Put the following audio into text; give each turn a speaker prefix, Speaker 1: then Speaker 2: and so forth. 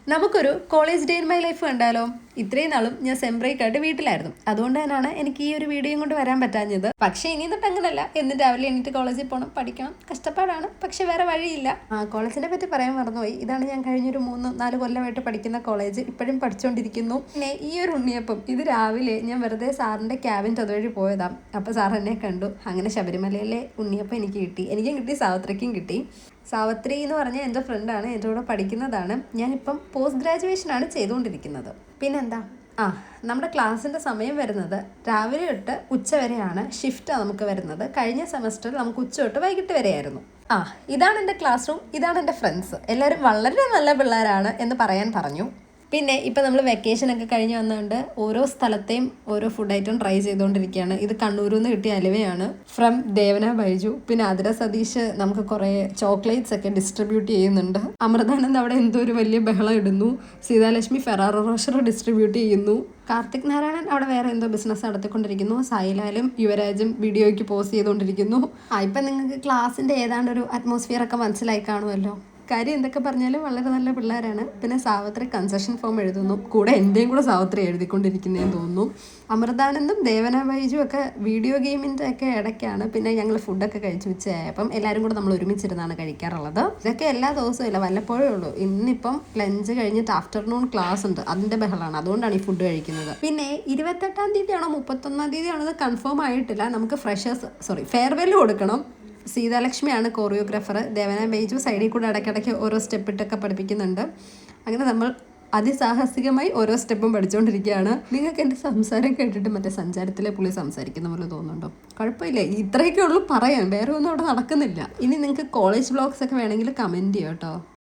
Speaker 1: നമുക്കൊരു college day in my life കണ്ടാലോ? ഇത്രയും നാളും ഞാൻ സെം ബ്രേക്ക് ആയിട്ട് വീട്ടിലായിരുന്നു. അതുകൊണ്ട് തന്നെയാണ് എനിക്ക് ഈ ഒരു വീഡിയോയും കൊണ്ട് വരാൻ പറ്റാഞ്ഞത്. പക്ഷേ ഇനി തൊട്ട് അങ്ങനല്ല, എന്നും രാവിലെ എണീറ്റ് കോളേജിൽ പോകണം, പഠിക്കണം, കഷ്ടപ്പാടാണ്, പക്ഷെ വേറെ വഴിയില്ല. കോളേജിനെ പറ്റി പറയാൻ മറന്നുപോയി. ഇതാണ് ഞാൻ കഴിഞ്ഞൊരു 3-4 കൊല്ലമായിട്ട് പഠിക്കുന്ന കോളേജ്. ഇപ്പോഴും പഠിച്ചുകൊണ്ടിരിക്കുന്നു. പിന്നെ ഈ ഒരു ഉണ്ണിയപ്പം ഇത് രാവിലെ ഞാൻ വെറുതെ സാറിൻ്റെ ക്യാബിൻ്റെ അതുവഴി പോയതാണ്. അപ്പോൾ സാർ എന്നെ കണ്ടു. അങ്ങനെ ശബരിമലയിലെ ഉണ്ണിയപ്പം എനിക്ക് കിട്ടി. എനിക്കും കിട്ടി, സാവത്രിക്കും കിട്ടി. സാവത്രി എന്ന് പറഞ്ഞാൽ എൻ്റെ ഫ്രണ്ടാണ്, എൻ്റെ കൂടെ പഠിക്കുന്നതാണ്. ഞാനിപ്പം പോസ്റ്റ് ഗ്രാജുവേഷനാണ് ചെയ്തുകൊണ്ടിരിക്കുന്നത്. പിന്നെന്താ, നമ്മുടെ ക്ലാസ്സിൻ്റെ സമയം വരുന്നത് രാവിലെ തൊട്ട് ഉച്ച വരെയാണ്. ഷിഫ്റ്റാണ് നമുക്ക് വരുന്നത്. കഴിഞ്ഞ സെമസ്റ്ററിൽ നമുക്ക് ഉച്ച തൊട്ട് വൈകിട്ട് വരെയായിരുന്നു. ഇതാണ് എൻ്റെ ക്ലാസ് റൂം, ഇതാണ് എൻ്റെ ഫ്രണ്ട്സ്. എല്ലാവരും വളരെ നല്ല പിള്ളേരാണ് എന്ന് പറയാൻ പറഞ്ഞു. പിന്നെ ഇപ്പം നമ്മൾ വെക്കേഷനൊക്കെ കഴിഞ്ഞ് വന്നുകൊണ്ട് ഓരോ സ്ഥലത്തെയും ഓരോ ഫുഡ് ഐറ്റം ട്രൈ ചെയ്തുകൊണ്ടിരിക്കുകയാണ്. ഇത് കണ്ണൂരിൽ നിന്ന് കിട്ടിയ അലുവയാണ്, ഫ്രം ദേവന ബൈജു. പിന്നെ ആതിര സതീഷ് നമുക്ക് കുറേ ചോക്ലേറ്റ്സ് ഒക്കെ ഡിസ്ട്രിബ്യൂട്ട് ചെയ്യുന്നുണ്ട്. അമൃതാനന്ദ് അവിടെ എന്തോ ഒരു വലിയ ബഹളം ഇടുന്നു. സീതാലക്ഷ്മി ഫെറാറോ റോഷർ ഡിസ്ട്രിബ്യൂട്ട് ചെയ്യുന്നു. കാർത്തിക് നാരായണൻ അവിടെ വേറെ എന്തോ ബിസിനസ് നടത്തിക്കൊണ്ടിരിക്കുന്നു. സായിലാലും യുവരാജും വീഡിയോയ്ക്ക് പോസ്റ്റ് ചെയ്തുകൊണ്ടിരിക്കുന്നു. ഇപ്പം നിങ്ങൾക്ക് ക്ലാസ്സിൻ്റെ ഏതാണ്ട് ഒരു അറ്റ്മോസ്ഫിയർ ഒക്കെ മനസ്സിലായി കാണുമല്ലോ. കാര്യം എന്തൊക്കെ പറഞ്ഞാലും വളരെ നല്ല പിള്ളേരാണ്. പിന്നെ സാവത്രി കൺസെഷൻ ഫോം എഴുതുന്നു. കൂടെ എൻ്റെയും കൂടെ സാവത്രി എഴുതിക്കൊണ്ടിരിക്കുന്നതെന്ന് തോന്നുന്നു. അമൃതാനന്ദും ദേവന ബൈജു ഒക്കെ വീഡിയോ ഗെയിമിൻ്റെ ഒക്കെ ഇടയ്ക്കാണ്. പിന്നെ ഞങ്ങൾ ഫുഡൊക്കെ കഴിച്ചു ഉച്ചയായപ്പം എല്ലാവരും കൂടെ നമ്മൾ ഒരുമിച്ചിരുന്നാണ് കഴിക്കാറുള്ളത്. ഇതൊക്കെ എല്ലാ ദിവസവും ഇല്ല, വല്ലപ്പോഴേ ഉള്ളൂ. ഇന്നിപ്പം ലഞ്ച് കഴിഞ്ഞിട്ട് ആഫ്റ്റർനൂൺ ക്ലാസ് ഉണ്ട്, അതിൻ്റെ ബഹളമാണ്. അതുകൊണ്ടാണ് ഈ ഫുഡ് കഴിക്കുന്നത്. പിന്നെ 28-ാം തീയതിയാണോ 31-ാം തീയതിയാണോ എന്ന് കൺഫേം ആയിട്ടില്ല. നമുക്ക് ഫെയർവെൽ കൊടുക്കണം. സീതാലക്ഷ്മിയാണ് കോറിയോഗ്രാഫർ. ദേവന ബൈജു സൈഡിൽ കൂടെ ഇടയ്ക്കിടയ്ക്ക് ഓരോ സ്റ്റെപ്പ് ഇട്ടൊക്കെ പഠിപ്പിക്കുന്നുണ്ട്. അങ്ങനെ നമ്മൾ അതിസാഹസികമായി ഓരോ സ്റ്റെപ്പും പഠിച്ചുകൊണ്ടിരിക്കുകയാണ്. നിങ്ങൾക്ക് എൻ്റെ സംസാരം കേട്ടിട്ട് മറ്റേ സഞ്ചാരത്തിലെ പുള്ളി സംസാരിക്കുന്ന പോലെ തോന്നുന്നുണ്ടോ? കുഴപ്പമില്ല, ഇത്രയൊക്കെ ഉള്ളൂ പറയാൻ, വേറെ ഒന്നും അവിടെ നടക്കുന്നില്ല. ഇനി നിങ്ങൾക്ക് കോളേജ് വ്ളോഗ്സ് ഒക്കെ വേണമെങ്കിൽ കമൻറ്റ് ചെയ്യാം കേട്ടോ.